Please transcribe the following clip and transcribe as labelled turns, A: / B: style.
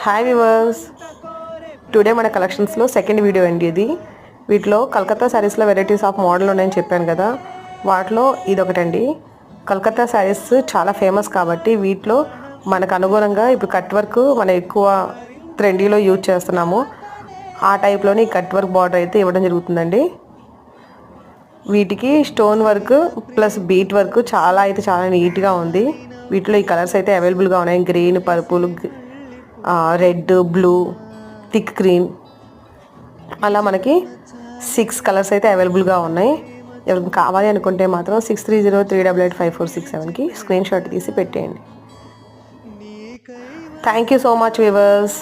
A: Hi viewers, today మన కలెక్షన్స్లో second video అండి ఇది. వీటిలో కలకత్తా శారీస్లో వెరైటీస్ ఆఫ్ మోడల్ ఉన్నాయని చెప్పాను కదా, వాటిలో ఇదొకటండి. కలకత్తా శారీస్ చాలా ఫేమస్ కాబట్టి వీటిలో మనకు అనుగుణంగా ఇప్పుడు కట్ వర్క్ మనం ఎక్కువ ట్రెండీలో యూజ్ చేస్తున్నాము. ఆ టైప్లోని కట్ వర్క్ బార్డర్ అయితే ఇవ్వడం జరుగుతుందండి. వీటికి stone work plus bead work చాలా నీట్గా ఉంది. వీటిలో ఈ కలర్స్ అయితే అవైలబుల్గా ఉన్నాయి. Green, purple, red, blue, thick green, అలా మనకి 6 కలర్స్ అయితే అవైలబుల్గా ఉన్నాయి. ఎవరికి కావాలి అనుకుంటే మాత్రం 6303885467కి స్క్రీన్ షాట్ తీసి పెట్టేయండి. Thank you so much viewers.